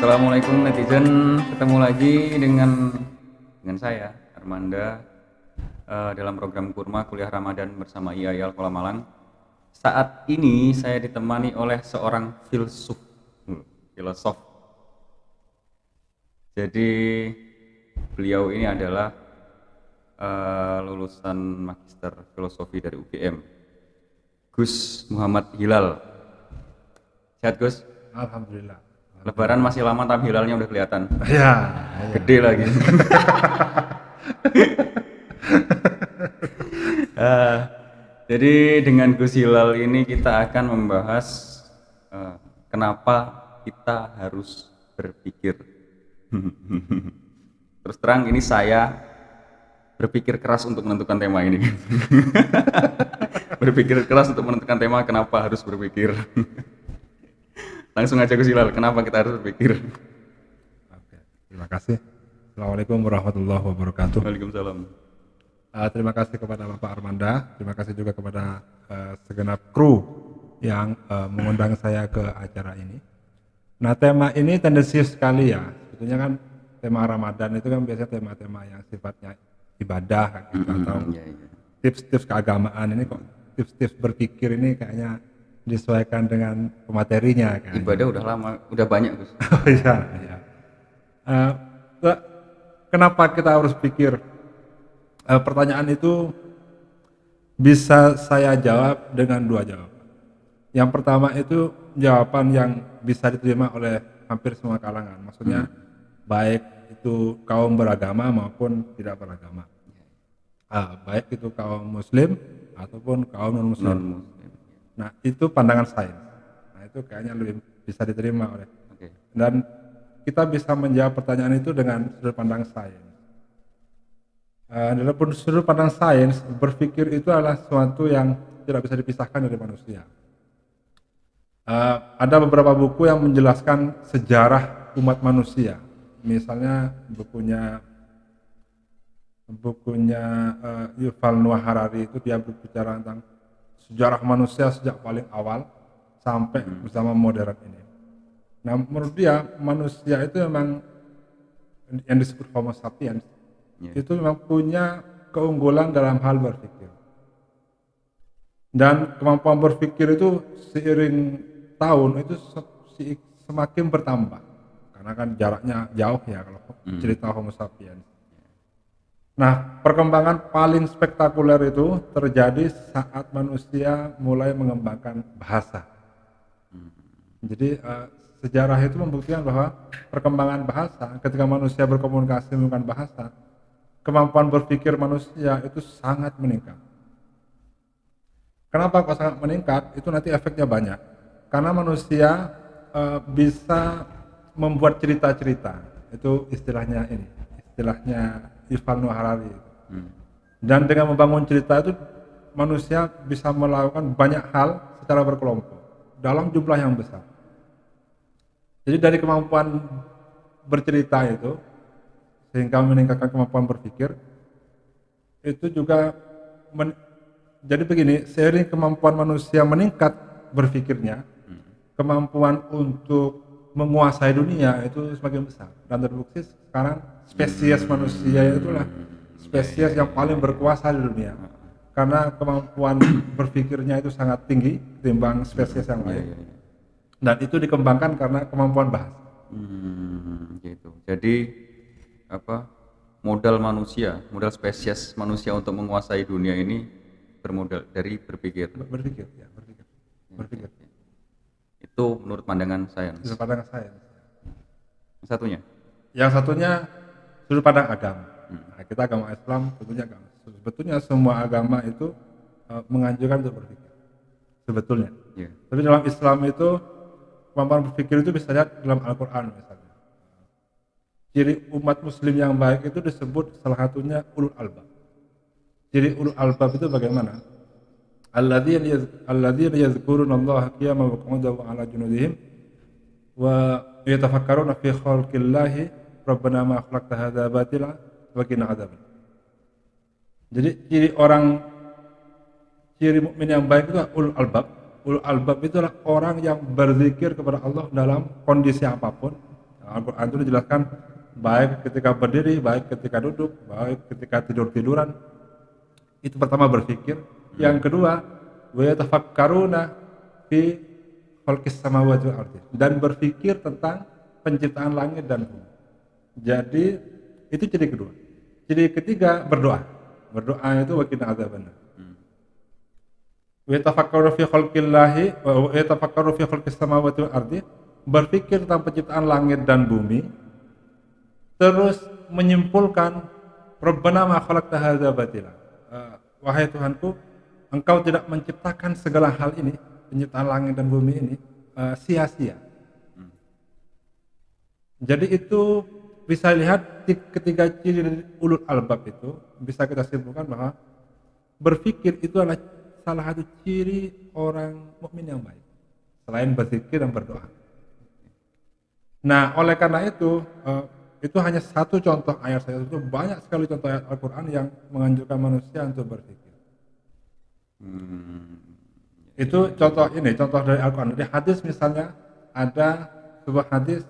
Assalamualaikum netizen, ketemu lagi dengan saya Armanda dalam program Kurma Kuliah Ramadan bersama IAIL Kota Malang. Saat ini saya ditemani oleh seorang filosof. Jadi beliau ini adalah lulusan Magister Filosofi dari UGM, Gus Muhammad Hilal. Sehat Gus? Alhamdulillah. Lebaran masih lama tapi hilalnya udah kelihatan. Ya, Gede lagi. Eh, jadi dengan Gus Hilal ini kita akan membahas kenapa kita harus berpikir. Terus terang ini saya berpikir keras untuk menentukan tema ini. Berpikir keras untuk menentukan tema kenapa harus berpikir. Langsung aja Gus Hilal, kenapa kita harus berpikir? Oke, terima kasih. Assalamualaikum warahmatullahi wabarakatuh. Waalaikumsalam. Terima kasih kepada Bapak Armanda. Terima kasih juga kepada segenap kru yang mengundang saya ke acara ini. Nah, tema ini tendensius sekali ya. Sebetulnya kan tema Ramadan itu kan biasanya tema-tema yang sifatnya ibadah gitu, atau tips-tips keagamaan. Ini kok tips-tips berpikir ini kayaknya disesuaikan dengan materinya kan. Ibadah udah lama, udah banyak Gus. Oh iya, iya. Kenapa kita harus pikir? Pertanyaan itu bisa saya jawab dengan dua jawaban. Yang pertama itu jawaban yang bisa diterima oleh hampir semua kalangan. Maksudnya baik itu kaum beragama maupun tidak beragama. Baik itu kaum muslim ataupun kaum non muslim. Nah, itu pandangan sains. Nah, itu kayaknya lebih bisa diterima oleh. Dan kita bisa menjawab pertanyaan itu dengan sudut pandang sains. Dalam sudut pandang sains, berpikir itu adalah sesuatu yang tidak bisa dipisahkan dari manusia. Ada beberapa buku yang menjelaskan sejarah umat manusia. Misalnya bukunya Yuval Noah Harari, itu dia berbicara tentang sejarah manusia sejak paling awal sampai bersama modern ini. Nah, menurut dia manusia itu memang yang disebut Homo sapiens itu memang punya keunggulan dalam hal berpikir. Dan kemampuan berpikir itu seiring tahun itu semakin bertambah. Karena kan jaraknya jauh ya kalau cerita Homo sapiens. Nah, perkembangan paling spektakuler itu terjadi saat manusia mulai mengembangkan bahasa. Jadi sejarah itu membuktikan bahwa perkembangan bahasa, ketika manusia berkomunikasi menggunakan bahasa, kemampuan berpikir manusia itu sangat meningkat. Kenapa kok sangat meningkat? Itu nanti efeknya banyak. Karena manusia bisa membuat cerita-cerita. Itu istilahnya Yuval Noah Harari. Dan dengan membangun cerita itu manusia bisa melakukan banyak hal secara berkelompok dalam jumlah yang besar. Jadi dari kemampuan bercerita itu sehingga meningkatkan kemampuan berpikir itu juga jadi begini, seiring kemampuan manusia meningkat berpikirnya, kemampuan untuk menguasai dunia itu semakin besar. Dan terbukti sekarang spesies manusia itulah spesies yang paling berkuasa di dunia. Karena kemampuan berpikirnya itu sangat tinggi ketimbang spesies yang lain. Dan itu dikembangkan karena kemampuan bahasa. Gitu. Jadi modal spesies manusia untuk menguasai dunia ini bermodal dari berpikir. Berpikir. Itu menurut pandangan sains. Sudut pandang sains. Yang satunya sudut pandang agama. Nah, kita agama Islam tentunya agama. Sebetulnya semua agama itu menganjurkan untuk berpikir. Sebetulnya. Tapi dalam Islam itu kemampuan berpikir itu bisa lihat dalam Al-Quran misalnya. Ciri umat muslim yang baik itu disebut salah satunya ulul albab. Ciri ulul albab itu bagaimana? Alladzina yadhkuruna Allah qiyaman wa qu'udan wa 'ala junubihim wa yatafakkaruna fi khalqillahi rabbana ma khalaqta hadza batila wa qina adzaban. Jadi ciri mukmin yang baik itu ulul albab. Ulul albab itu adalah orang yang berzikir kepada Allah dalam kondisi apapun, Al-Quran itu dijelaskan baik ketika berdiri, baik ketika duduk, baik ketika tidur-tiduran. Itu pertama berpikir. Yang kedua, wa yatafakkaruna fi khalqis samawati wal ardi, dan berpikir tentang penciptaan langit dan bumi. Jadi itu ciri kedua. Ciri ketiga, berdoa. Berdoa itu wa qina adzabannar. Wa yatafakkaru fi khalqillahi wa yatafakkaru fi khalqis samawati wal ardi, berpikir tentang penciptaan langit dan bumi, terus menyimpulkan Rabbana ma khalaqta hadza batila. Wahai Tuhanku, Engkau tidak menciptakan segala hal ini, penciptaan langit dan bumi ini sia-sia. Jadi itu bisa lihat ketiga ciri dari ulul albab itu bisa kita simpulkan bahwa berpikir itu adalah salah satu ciri orang mukmin yang baik, selain berzikir dan berdoa. Nah, oleh karena itu hanya satu contoh ayat saja. Itu banyak sekali contoh ayat Al-Quran yang menganjurkan manusia untuk berpikir. Itu contoh dari Al-Quran. Di hadis misalnya ada sebuah hadis,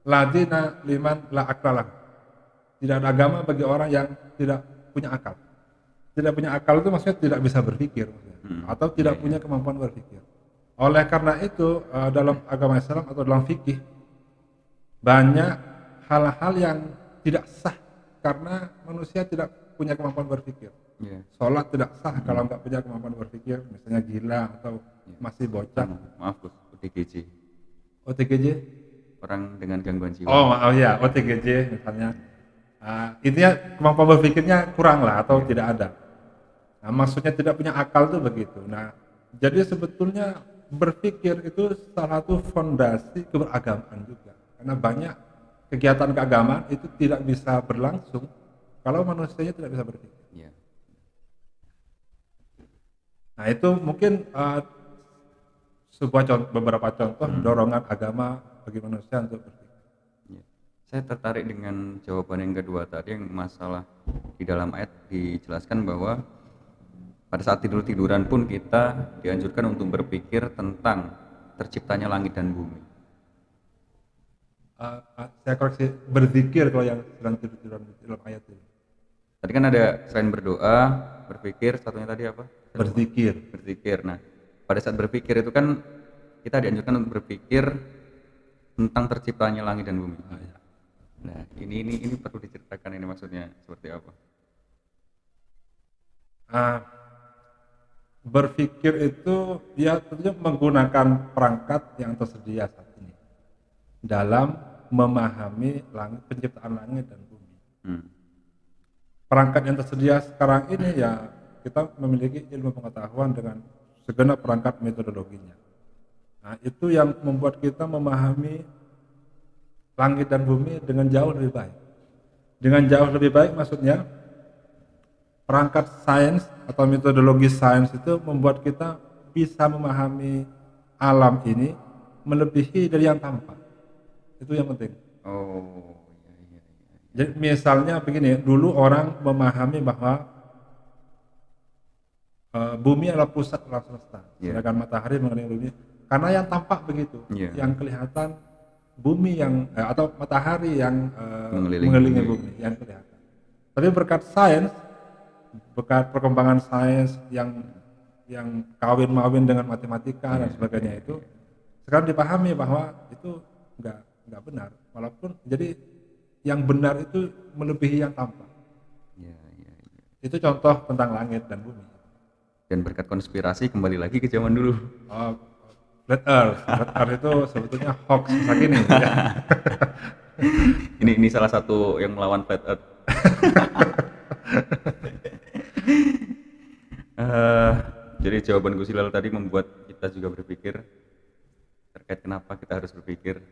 ladina liman la aklalah. Tidak ada agama bagi orang yang tidak punya akal. Tidak punya akal itu maksudnya tidak bisa berpikir, atau tidak punya kemampuan berpikir. Oleh karena itu dalam agama Islam atau dalam fikih banyak hal-hal yang tidak sah karena manusia tidak punya kemampuan berpikir. Sholat tidak sah kalau nggak punya kemampuan berpikir, misalnya gila atau masih bocah. Maaf Gus, OTGJ. OTGJ? Orang dengan gangguan jiwa. Oh iya, OTGJ misalnya. Intinya kemampuan berpikirnya kurang lah atau tidak ada. Nah, maksudnya tidak punya akal itu begitu. Nah, jadi sebetulnya berpikir itu salah satu fondasi keberagamaan juga. Karena banyak kegiatan keagamaan itu tidak bisa berlangsung kalau manusianya tidak bisa berpikir. Yeah. Nah, itu mungkin beberapa contoh dorongan agama bagi manusia untuk berpikir. Saya tertarik dengan jawaban yang kedua tadi, yang masalah di dalam ayat dijelaskan bahwa pada saat tidur-tiduran pun kita dianjurkan untuk berpikir tentang terciptanya langit dan bumi. Saya koreksi, berzikir kalau yang sedang tidur-tiduran dalam ayat ini. Tadi kan ada selain berdoa, berpikir, satunya tadi apa? Berzikir. Nah, pada saat berpikir itu kan kita dianjurkan untuk berpikir tentang terciptanya langit dan bumi. Nah, ini perlu diceritakan, ini maksudnya seperti apa? Berpikir itu ya tentunya menggunakan perangkat yang tersedia saat ini dalam memahami penciptaan langit dan bumi. Perangkat yang tersedia sekarang ini ya kita memiliki ilmu pengetahuan dengan segenap perangkat metodologinya. Nah, itu yang membuat kita memahami langit dan bumi dengan jauh lebih baik. Dengan jauh lebih baik maksudnya perangkat sains atau metodologi sains itu membuat kita bisa memahami alam ini melebihi dari yang tampak. Itu yang penting. Iya. Jadi misalnya begini, dulu orang memahami bahwa bumi adalah pusat alam semesta, sedangkan matahari mengelilingi bumi. Karena yang tampak begitu, yang kelihatan bumi atau matahari yang mengelilingi bumi yang kelihatan. Tapi berkat sains, berkat perkembangan sains yang kawin-mawin dengan matematika dan sebagainya itu, sekarang dipahami bahwa itu nggak benar. Walaupun jadi yang benar itu melebihi yang tampak. Itu contoh tentang langit dan bumi. Dan berkat konspirasi kembali lagi ke zaman dulu. Flat Earth itu sebetulnya hoax saat ini. Ya. ini salah satu yang melawan Flat Earth. Jadi jawaban Gus Hilal tadi membuat kita juga berpikir terkait kenapa kita harus berpikir.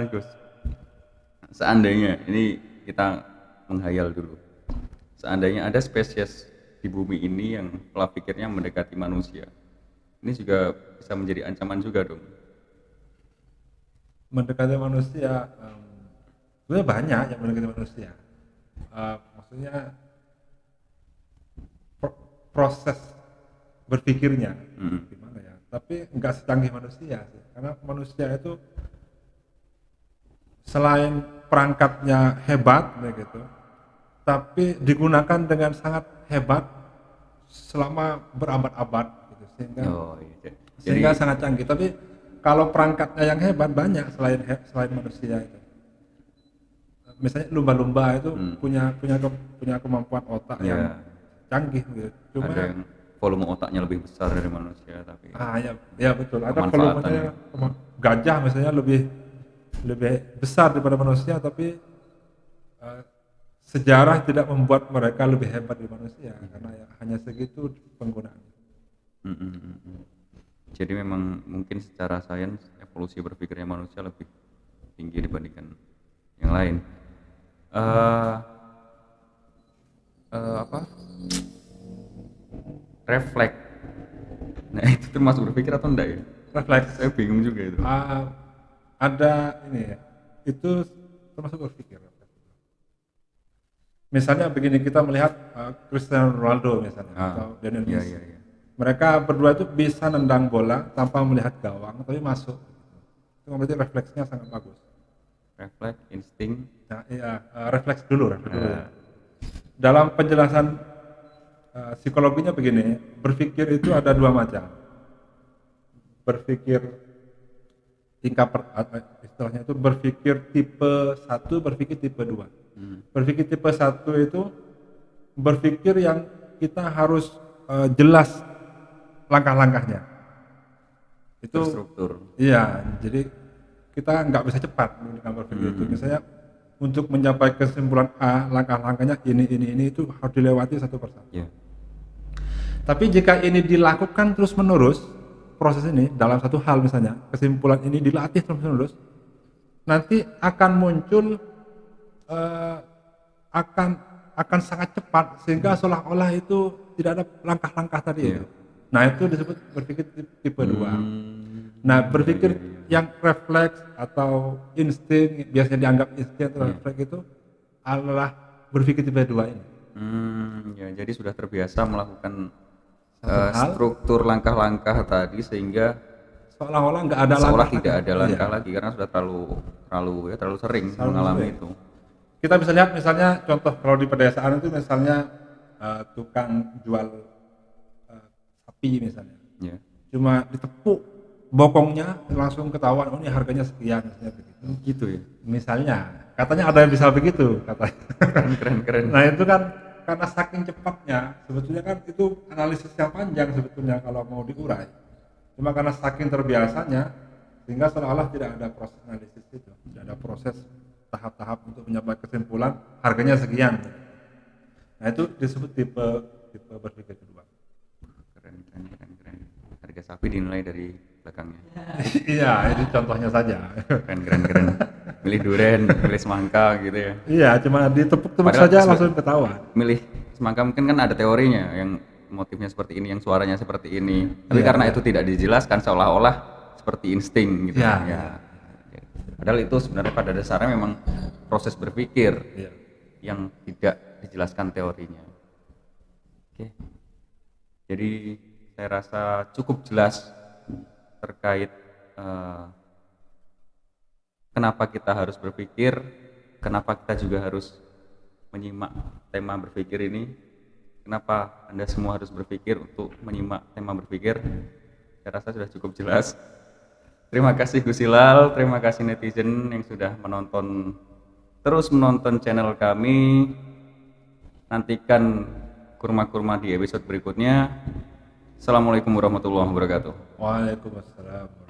Gus, seandainya ini kita menghayal dulu, seandainya ada spesies di bumi ini yang pola pikirnya mendekati manusia, ini juga bisa menjadi ancaman juga dong. Mendekati manusia, sebenarnya banyak yang mendekati manusia. Maksudnya proses berpikirnya gimana ya? tapi nggak secanggih manusia sih. Karena manusia itu selain perangkatnya hebat begitu, tapi digunakan dengan sangat hebat selama berabad-abad gitu, Oh iya. Jadi sehingga sangat canggih. Tapi kalau perangkatnya yang hebat banyak selain manusia itu. Misalnya lumba-lumba itu hmm, punya kemampuan otak yang ya canggih gitu. Cuma ada yang volume otaknya lebih besar dari manusia tapi ya betul. Ada pemanfaatannya. volumenya gajah misalnya lebih lebih besar daripada manusia, tapi eh, sejarah tidak membuat mereka lebih hebat dari manusia karena ya, hanya segitu penggunaan. Hmm, hmm, hmm, hmm. Jadi memang mungkin secara sains evolusi berpikirnya manusia lebih tinggi dibandingkan yang lain. eh Apa, refleks. Nah itu termasuk berpikir atau enggak ya? Refleks. Saya bingung juga itu. Ada ini ya, itu termasuk berpikir. Misalnya begini, kita melihat Cristiano Ronaldo misalnya atau Lionel Iya Messi. iya iya. Mereka berdua itu bisa nendang bola tanpa melihat gawang, tapi masuk. Itu berarti refleksnya sangat bagus. Refleks, insting. Nah, iya, refleks dulu ya. Nah, Dalam penjelasan psikologinya begini, berpikir itu ada dua macam. Berpikir istilahnya itu berpikir tipe 1, berpikir tipe 2. Berpikir tipe 1 itu berpikir yang kita harus jelas langkah-langkahnya. Itu terstruktur. iya, jadi kita nggak bisa cepat dengan berpikir itu. Misalnya untuk mencapai kesimpulan A, langkah-langkahnya ini itu harus dilewati satu persatu. Ya. Tapi jika ini dilakukan terus-menerus, proses ini dalam satu hal misalnya, kesimpulan ini dilatih terus-menerus, nanti akan muncul eh, akan akan sangat cepat sehingga seolah-olah itu tidak ada langkah-langkah tadi itu. Nah, itu disebut berpikir tipe 2. Nah, berpikir yang refleks atau insting, biasanya dianggap insting atau refleks itu adalah berpikir tipe 2 ini. Ya jadi sudah terbiasa melakukan Hal struktur langkah-langkah tadi sehingga seolah-olah nggak ada seolah langkah tidak lagi. ada langkah Iya. lagi karena sudah terlalu sering Selalu mengalami sering. itu. Kita bisa lihat misalnya contoh kalau di pedesaan itu misalnya tukang jual sapi misalnya, Ya. cuma ditepuk bokongnya langsung ketahuan, oh ini harganya sekian misalnya begitu. Gitu ya. Misalnya, katanya ada yang bisa begitu katanya. Keren. Nah itu kan karena saking cepatnya, sebetulnya kan itu analisis yang panjang sebetulnya kalau mau diurai. Cuma karena saking terbiasanya, sehingga seolah-olah tidak ada proses analisis itu, tidak ada proses tahap-tahap untuk mencapai kesimpulan harganya sekian. Nah itu disebut tipe berpikir kedua. Keren. Harga sapi dinilai dari belakangnya. Iya, ini contohnya saja. Keren. Milih duren, milih semangka gitu ya. Iya, cuma ditepuk-tepuk Padahal saja langsung ketahuan. Milih semangka mungkin kan ada teorinya yang motifnya seperti ini, yang suaranya seperti ini. Tapi Iya, karena itu tidak dijelaskan seolah-olah seperti insting gitu. Iya, Ya. Padahal itu sebenarnya pada dasarnya memang proses berpikir Iya. yang tidak dijelaskan teorinya. Oke. Jadi saya rasa cukup jelas terkait kenapa kita harus berpikir, kenapa kita juga harus menyimak tema berpikir ini, kenapa Anda semua harus berpikir untuk menyimak tema berpikir. Saya rasa sudah cukup jelas. Terima kasih Gus Hilal, terima kasih netizen yang sudah terus menonton channel kami. Nantikan kurma-kurma di episode berikutnya. Assalamualaikum warahmatullahi wabarakatuh. Waalaikumsalam.